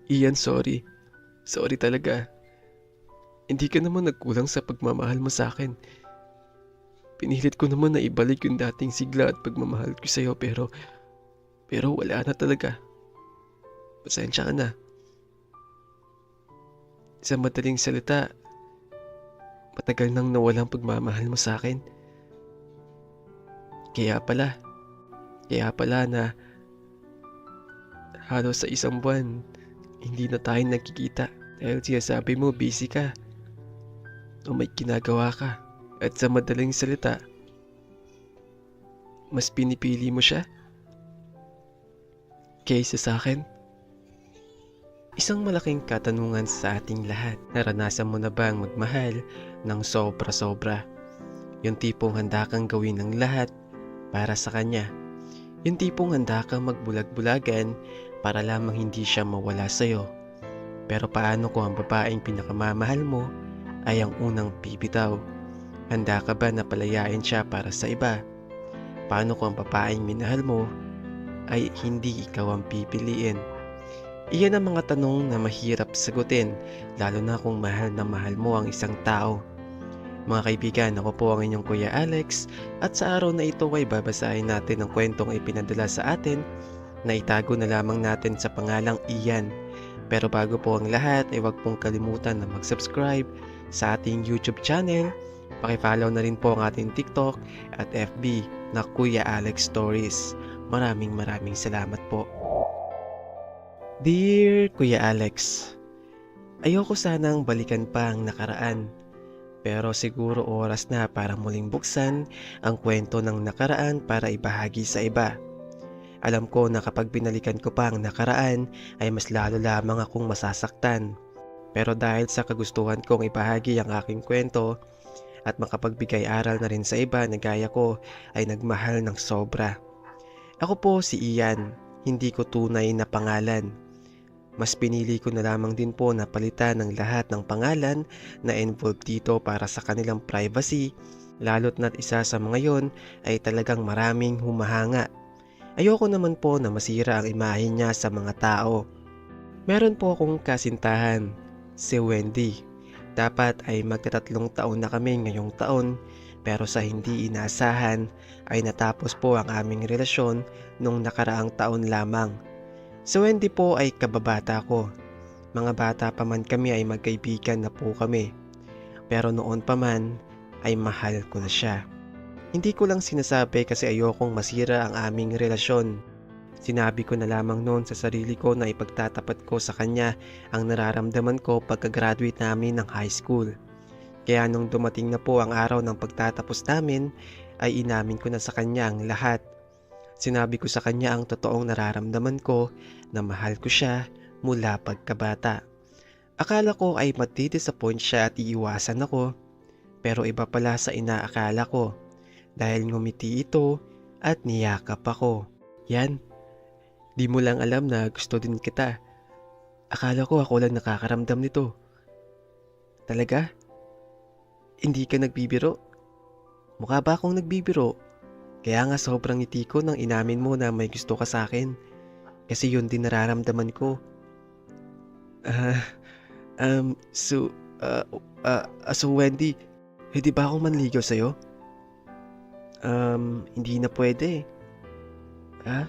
Ian, sorry. Sorry talaga. Hindi ka naman nagkulang sa pagmamahal mo sa akin. Pinilit ko naman na ibalik yung dating sigla at pagmamahal ko sa'yo pero wala na talaga. Pasensya ka na. Sa madaling salita, matagal nang nawalang pagmamahal mo sa akin. Kaya pala, kaya pala na halos sa isang buwan, hindi na tayo nagkikita. Dahil sinasabi mo busy ka o may ginagawa ka. At sa madaling salita, mas pinipili mo siya kaysa sa akin. Isang malaking katanungan sa ating lahat. Naranasan mo na bang magmahal ng sobra-sobra? Yung tipong handa kang gawin ng lahat para sa kanya. Yung tipong handa kang magbulag-bulagan para lamang hindi siya mawala sa'yo. Pero paano kung ang babaeng pinakamamahal mo ay ang unang bibitaw? Handa ka ba na palayain siya para sa iba? Paano kung ang babaeng minahal mo ay hindi ikaw ang pipiliin? Iyan ang mga tanong na mahirap sagutin, lalo na kung mahal na mahal mo ang isang tao. Mga kaibigan, ako po ang inyong Kuya Alex at sa araw na ito ay babasahin natin ang kwentong ipinadala sa atin na itago na lamang natin sa pangalang Ian. Pero bago po ang lahat ay huwag pong kalimutan na mag-subscribe sa ating YouTube channel. Paki-follow na rin po ang ating TikTok at FB na Kuya Alex Stories. Maraming salamat po. Dear Kuya Alex, ayoko sanang balikan pa ang nakaraan. Pero siguro oras na para muling buksan ang kwento ng nakaraan para ibahagi sa iba. Alam ko na kapag binalikan ko pa ang nakaraan ay mas lalo lamang akong masasaktan. Pero dahil sa kagustuhan kong ibahagi ang aking kwento at makapagbigay aral na rin sa iba na gaya ko ay nagmahal ng sobra. Ako po si Ian, hindi ko tunay na pangalan. Mas pinili ko na lamang din po na palitan ng lahat ng pangalan na involved dito para sa kanilang privacy, lalo't na't isa sa mga yon ay talagang maraming humahanga. Ayoko naman po na masira ang imahe niya sa mga tao. Meron po akong kasintahan, si Wendy. Dapat ay magtatatlong taon na kami ngayong taon, pero sa hindi inaasahan ay natapos po ang aming relasyon nung nakaraang taon lamang. Si Wendy po ay kababata ko. Mga bata pa man kami ay magkaibigan na po kami. Pero noon pa man ay mahal ko na siya. Hindi ko lang sinasabi kasi ayokong masira ang aming relasyon. Sinabi ko na lamang noon sa sarili ko na ipagtatapat ko sa kanya ang nararamdaman ko pagka-graduate namin ng high school. Kaya nung dumating na po ang araw ng pagtatapos namin ay inamin ko na sa kanya ang lahat. Sinabi ko sa kanya ang totoong nararamdaman ko na mahal ko siya mula pagkabata. Akala ko ay mati-disappoint siya at iiwasan ako, pero iba pala sa inaakala ko dahil ngumiti ito at niyakap ako. Yan, di mo lang alam na gusto din kita. Akala ko ako lang nakakaramdam nito. Talaga? Hindi ka nagbibiro? Mukha ba akong nagbibiro? Kaya nga sobrang ngiti ko nang inamin mo na may gusto ka sa akin. Kasi yun din nararamdaman ko. Ah, so Wendy, hindi ba ako manligaw sa'yo? Hindi na pwede. Ha?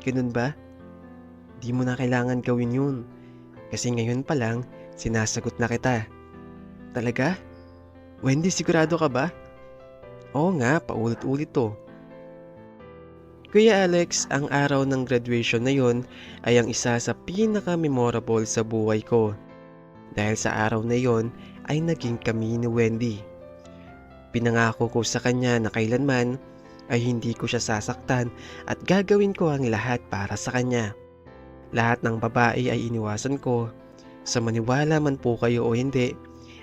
Ganun ba? Di mo na kailangan gawin yun. Kasi ngayon pa lang, sinasagot na kita. Talaga? Wendy, sigurado ka ba? Oo nga, paulit-ulit to. Kuya Alex, ang araw ng graduation na yon ay ang isa sa pinaka-memorable sa buhay ko. Dahil sa araw na yon ay naging kami ni Wendy. Pinangako ko sa kanya na kailanman ay hindi ko siya sasaktan at gagawin ko ang lahat para sa kanya. Lahat ng babae ay iniwasan ko. Sa maniwala man po kayo o hindi,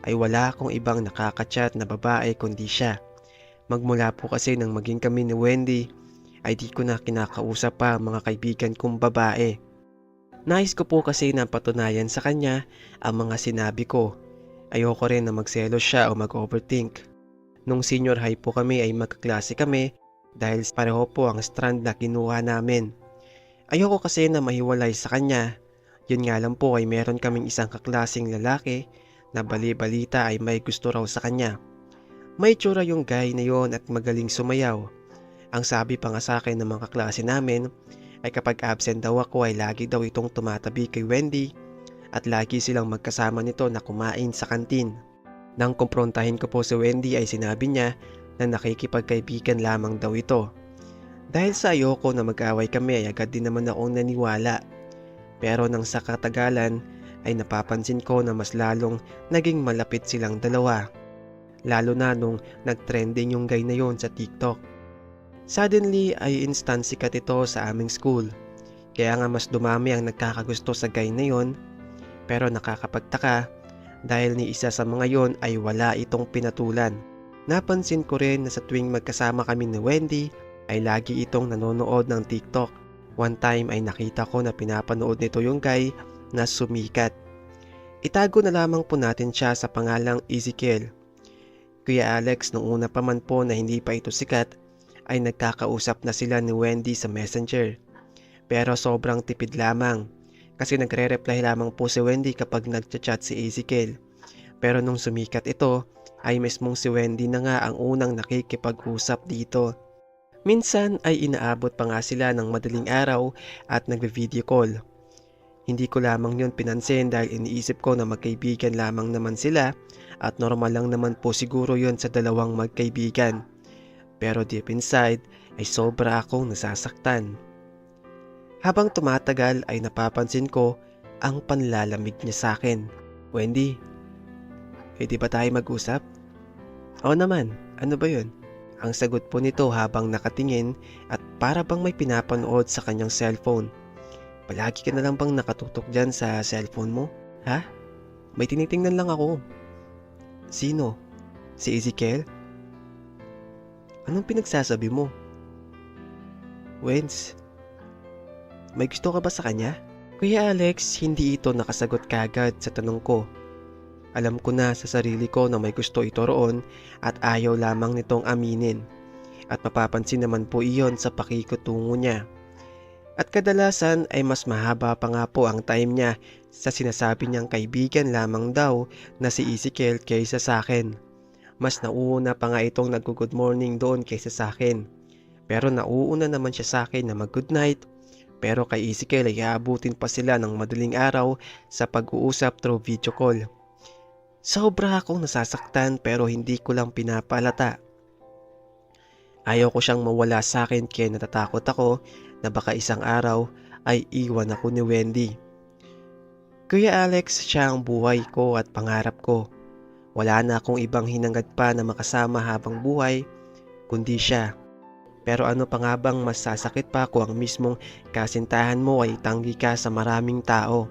ay wala akong ibang nakakachat na babae kundi siya. Magmula po kasi nang maging kami ni Wendy, ay di ko na kinakausap pa mga kaibigan kong babae. Nais ko po kasi na patunayan sa kanya ang mga sinabi ko. Ayoko rin na magselos siya o mag-overthink. Nung senior high po kami ay magkaklase kami dahil pareho po ang strand na kinuha namin. Ayoko kasi na mahiwalay sa kanya. Yun nga lang po ay meron kaming isang kaklaseng lalaki na bali-balita ay may gusto raw sa kanya. May tsura yung guy na yon at magaling sumayaw. Ang sabi pa nga sa akin ng mga kaklase namin ay kapag absent daw ako ay lagi daw itong tumatabi kay Wendy at lagi silang magkasama nito na kumain sa kantin. Nang kumprontahin ko po si Wendy ay sinabi niya na nakikipagkaibigan lamang daw ito. Dahil sa ayoko na mag-away kami ay agad din naman akong naniwala. Pero nang sa katagalan ay napapansin ko na mas lalong naging malapit silang dalawa. Lalo na nung nag-trending yung guy na yon sa TikTok. Suddenly ay instant sikat ito sa aming school. Kaya nga mas dumami ang nagkakagusto sa guy na yon. Pero nakakapagtaka dahil ni isa sa mga yon ay wala itong pinatulan. Napansin ko rin na sa tuwing magkasama kami ni Wendy ay lagi itong nanonood ng TikTok. One time ay nakita ko na pinapanood nito yung guy na sumikat. Itago na lamang po natin siya sa pangalang Ezekiel. Kuya Alex, nung una pa man po na hindi pa ito sikat, ay nagkakausap na sila ni Wendy sa Messenger. Pero sobrang tipid lamang kasi nagre-reply lamang po si Wendy kapag nagchat-chat si Ezekiel. Pero nung sumikat ito, ay mismong si Wendy na nga ang unang nakikipag-usap dito. Minsan ay inaabot pa nga sila ng madaling araw at nagve-video call. Hindi ko lamang yun pinansin dahil iniisip ko na magkaibigan lamang naman sila at normal lang naman po siguro yun sa dalawang magkaibigan. Pero deep inside ay sobra akong nasasaktan. Habang tumatagal ay napapansin ko ang panlalamig niya sa akin. Wendy, pwede ba tayo mag-usap? Oo naman, ano ba yun? Ang sagot po nito habang nakatingin at para bang may pinapanood sa kanyang cellphone. Palagi ka na lang bang nakatutok dyan sa cellphone mo? Ha? May tinitingnan lang ako. Sino? Si Ezekiel? Anong pinagsasabi mo? Wens, may gusto ka ba sa kanya? Kuya Alex, hindi ito nakasagot kagad sa tanong ko. Alam ko na sa sarili ko na may gusto ito roon at ayaw lamang nitong aminin. At mapapansin naman po iyon sa pakikutungo niya. At kadalasan ay mas mahaba pa nga po ang time niya sa sinasabi niyang kaibigan lamang daw na si Ezekiel kaysa sa akin. Mas nauuna pa nga itong nag-good morning doon kaysa sa akin. Pero nauuna naman siya sa akin na mag-good night. Pero kay Ezekiel ay aabutin pa sila ng madaling araw sa pag-uusap through video call. Sobra akong nasasaktan pero hindi ko lang pinapalata. Ayaw ko siyang mawala sa akin kaya natatakot ako na baka isang araw ay iwan ako ni Wendy. Kuya Alex, siya ang buhay ko at pangarap ko. Wala na akong ibang hinangad pa na makasama habang buhay, kundi siya. Pero ano pa nga bang mas sasakit pa kung ang mismong kasintahan mo ay tanggi ka sa maraming tao?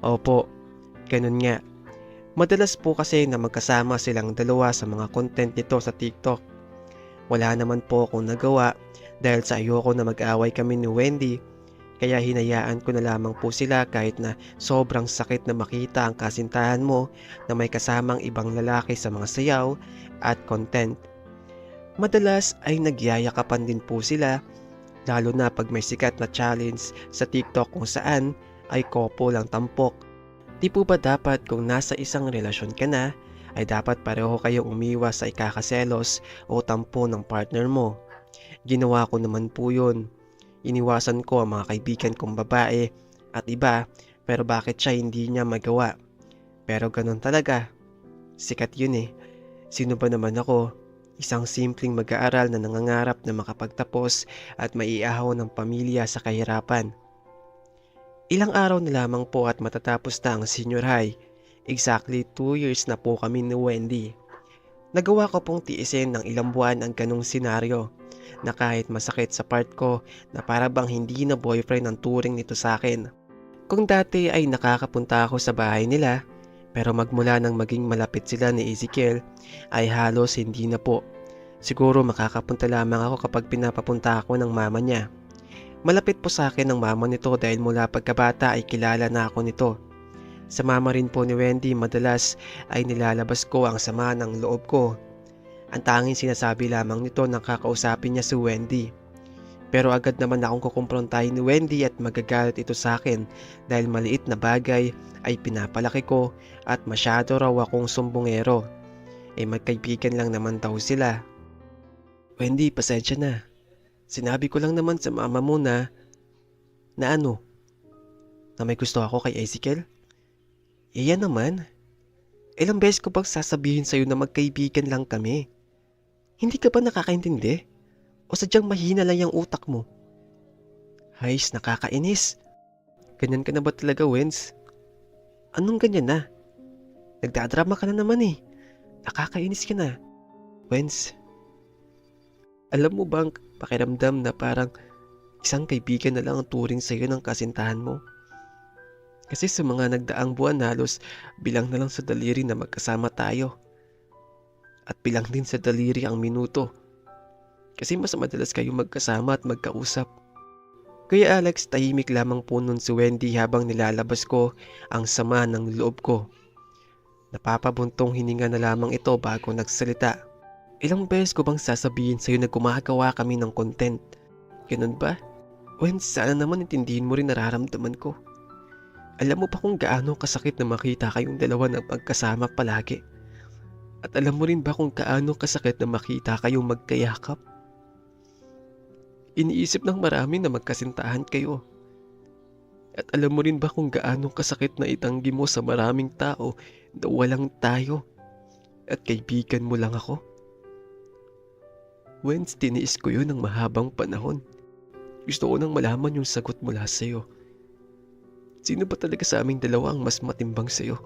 Opo, ganun nga. Madalas po kasi na magkasama silang dalawa sa mga content nito sa TikTok. Wala naman po akong nagawa dahil sa ayoko na mag-away kami ni Wendy, kaya hinayaan ko na lamang po sila kahit na sobrang sakit na makita ang kasintahan mo na may kasamang ibang lalaki sa mga sayaw at content. Madalas ay nagyayakapan din po sila, lalo na pag may sikat na challenge sa TikTok kung saan ay couple ang tampok. Di po ba dapat kung nasa isang relasyon ka na, ay dapat pareho kayong umiwas sa ikakaselos o tampo ng partner mo? Ginawa ko naman po yun. Iniwasan ko ang mga kaibigan kong babae at iba, pero bakit siya hindi niya magawa? Pero ganun talaga. Sikat yun eh. Sino ba naman ako? Isang simpleng mag-aaral na nangangarap na makapagtapos at maiahaw ng pamilya sa kahirapan. Ilang araw na lamang po at matatapos na ang senior high. Exactly 2 years na po kami ni Wendy. Nagawa ko pong tiisin ng ilang buwan ang ganong senaryo na kahit masakit sa part ko na para bang hindi na boyfriend ang turing nito sa akin. Kung dati ay nakakapunta ako sa bahay nila, pero magmula nang maging malapit sila ni Ezekiel ay halos hindi na po. Siguro makakapunta lamang ako kapag pinapapunta ako ng mama niya. Malapit po sa akin ang mama nito dahil mula pagkabata ay kilala na ako nito. Sa mama rin po ni Wendy madalas ay nilalabas ko ang sama ng loob ko. Ang tanging sinasabi lamang nito nang kakausapin niya si Wendy. Pero agad naman akong kukumprontahin ni Wendy at magagalit ito sa akin dahil maliit na bagay ay pinapalaki ko at masyado raw akong sumbongero. Magkaibigan lang naman daw sila. Wendy, pasensya na. Sinabi ko lang naman sa mama mo na ano? Na may gusto ako kay Ezekiel? Yan naman. Ilang beses ko bang sasabihin sa'yo na magkaibigan lang kami? Hindi ka ba nakakaintindi? O sadyang mahina lang yung utak mo? Hays, nakakainis. Ganyan ka na ba talaga, Wens? Anong ganyan na? Nagdadrama ka na naman eh. Nakakainis ka na. Wens, alam mo bang pakiramdam na parang isang kaibigan na lang ang turing sa'yo ng kasintahan mo? Kasi sa mga nagdaang buwan halos bilang na lang sa daliri na magkasama tayo. At bilang din sa daliri ang minuto. Kasi mas madalas kayo magkasama at magkausap. Kuya Alex, tahimik lamang po nun si Wendy habang nilalabas ko ang sama ng loob ko. Napapabuntong hininga na lamang ito bago nagsalita. Ilang beses ko bang sasabihin sa'yo na gumagawa kami ng content? Ganun ba? Wen, sana naman intindihin mo rin nararamdaman ko. Alam mo ba kung gaano kasakit na makita kayong dalawa na magkasama palagi? At alam mo rin ba kung gaano kasakit na makita kayong magkayakap? Iniisip ng marami na magkasintahan kayo. At alam mo rin ba kung gaano kasakit na itanggi mo sa maraming tao na walang tayo at kaibigan mo lang ako? Wens, tiniis ko yun ng mahabang panahon. Gusto ko nang malaman yung sagot mula sa'yo. Sino ba talaga sa aming dalawa ang mas matimbang sa'yo?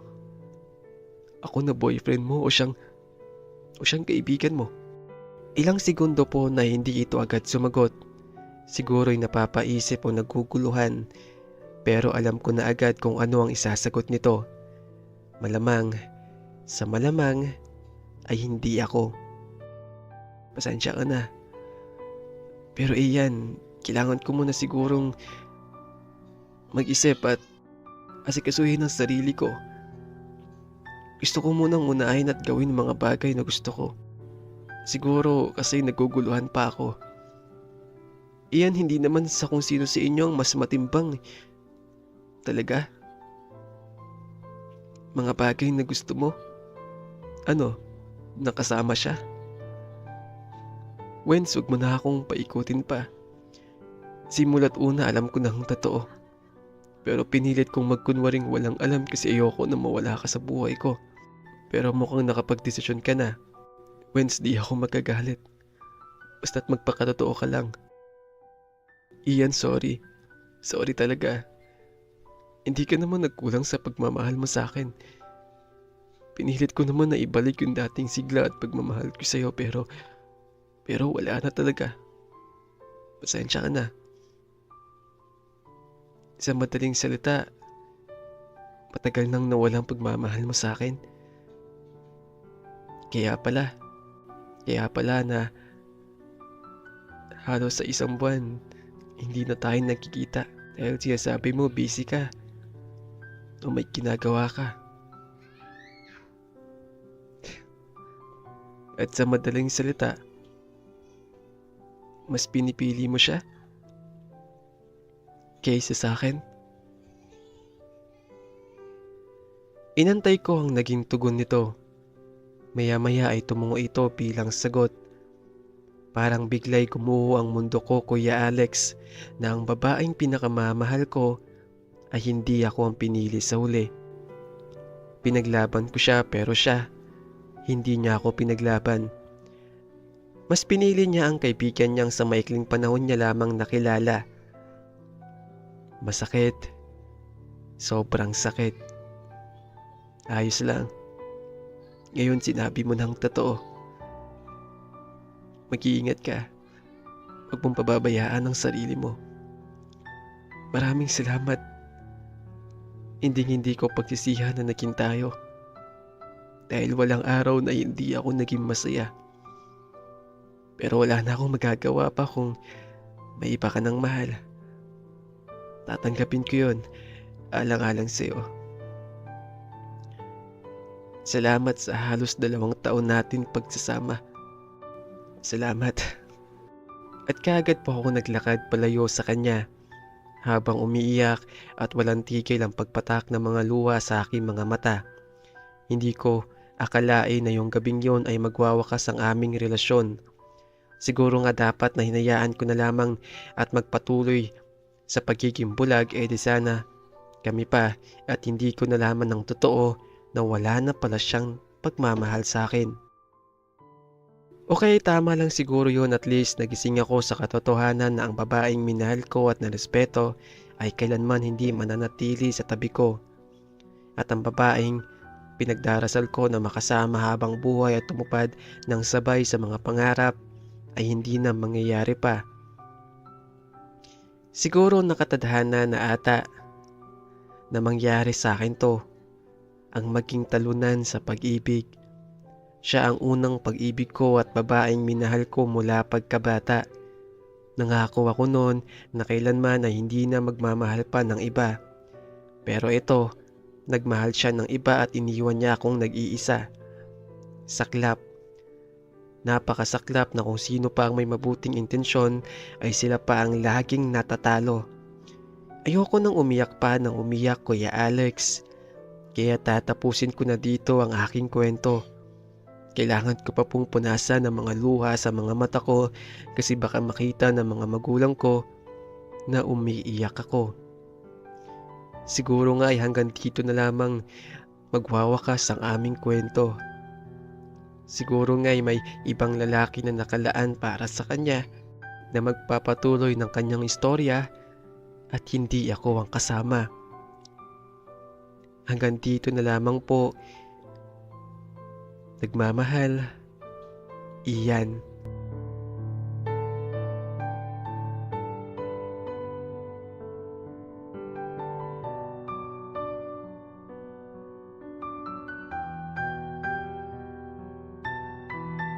Ako na boyfriend mo o siyang kaibigan mo? Ilang segundo po na hindi ito agad sumagot. Siguro'y napapaisip o naguguluhan. Pero alam ko na agad kung ano ang isasagot nito. Malamang, sa malamang, ay hindi ako. Pasensya ka na. Pero iyan, kailangan ko muna sigurong mag-isip at asikasuhin ang sarili ko. Gusto ko munang unahin at gawin mga bagay na gusto ko. Siguro kasi naguguluhan pa ako. Iyan, hindi naman sa kung sino sa inyo ang mas matimbang. Talaga? Mga bagay na gusto mo? Ano? Nakasama siya? Wens, wag mo na akong paikutin pa. Simula't una alam ko na ang totoo. Pero pinilit kong magkunwaring walang alam kasi ayoko na mawala ka sa buhay ko. Pero mukhang nakapagdesisyon ka na. Wens, di ako magagalit. Basta't magpakatotoo ka lang. Iyan, sorry. Sorry talaga. Hindi ka naman nagkulang sa pagmamahal mo sa akin. Pinilit ko naman na ibalik yung dating sigla at pagmamahal ko sa'yo pero wala na talaga. Pasensya ka na. Sa madaling salita, matagal nang nawalang pagmamahal mo sa akin. Kaya pala na halos sa isang buwan, hindi na tayo nagkikita dahil sinasabi mo busy ka o may ginagawa ka. At sa madaling salita, mas pinipili mo siya kaysa sa akin. Inantay ko ang naging tugon nito. Maya-maya ay tumungo ito bilang sagot. Parang biglay gumuho ang mundo ko, Kuya Alex, na ang babaeng pinakamamahal ko ay hindi ako ang pinili sa huli. Pinaglaban ko siya pero siya, hindi niya ako pinaglaban. Mas pinili niya ang kaibigan niyang sa maikling panahon niya lamang nakilala. Masakit. Sobrang sakit. Ayos lang. Ngayon sinabi mo ng totoo. Mag-iingat ka. Huwag mong pababayaan ang sarili mo. Maraming salamat. Hindi ko pagsisihan na naging tayo. Dahil walang araw na hindi ako naging masaya. Pero wala na akong magagawa pa kung may iba ka ng mahal. Tatanggapin ko yun, alang-alang sa'yo. Salamat sa halos 2 taon natin pagsasama. Salamat. At kaagad po ako naglakad palayo sa kanya habang umiiyak at walang tigil ang pagpatak ng mga luha sa aking mga mata. Hindi ko akalain na yung gabing yon ay magwawakas ang aming relasyon. Siguro nga dapat na hinayaan ko na lamang at magpatuloy sa pagiging bulag di sana kami pa at hindi ko nalaman ng totoo na wala na pala siyang pagmamahal sa akin. Okay, tama lang siguro yun, at least nagising ako sa katotohanan na ang babaeng minahal ko at narespeto ay kailanman hindi mananatili sa tabi ko. At ang babaeng pinagdarasal ko na makasama habang buhay at tumupad ng sabay sa mga pangarap ay hindi na mangyayari pa. Siguro nakatadhana na ata na mangyari sa akin to, ang maging talunan sa pag-ibig. Siya ang unang pag-ibig ko at babaeng minahal ko mula pagkabata. Nangako ako noon na kailanman ay hindi na magmamahal pa ng iba. Pero ito, nagmahal siya ng iba at iniwan niya akong nag-iisa. Saklap. Napakasaklap na kung sino pa ang may mabuting intensyon ay sila pa ang laging natatalo. Ayoko nang umiyak pa ng umiyak, Kuya Alex. Kaya tatapusin ko na dito ang aking kwento. Kailangan ko pa pong punasan ng mga luha sa mga mata ko kasi baka makita ng mga magulang ko na umiiyak ako. Siguro nga ay hanggang dito na lamang magwawakas ang aming kwento. Siguro nga ay may ibang lalaki na nakalaan para sa kanya na magpapatuloy ng kanyang istorya at hindi ako ang kasama. Hanggang dito na lamang po. Nagmamahal, Ian.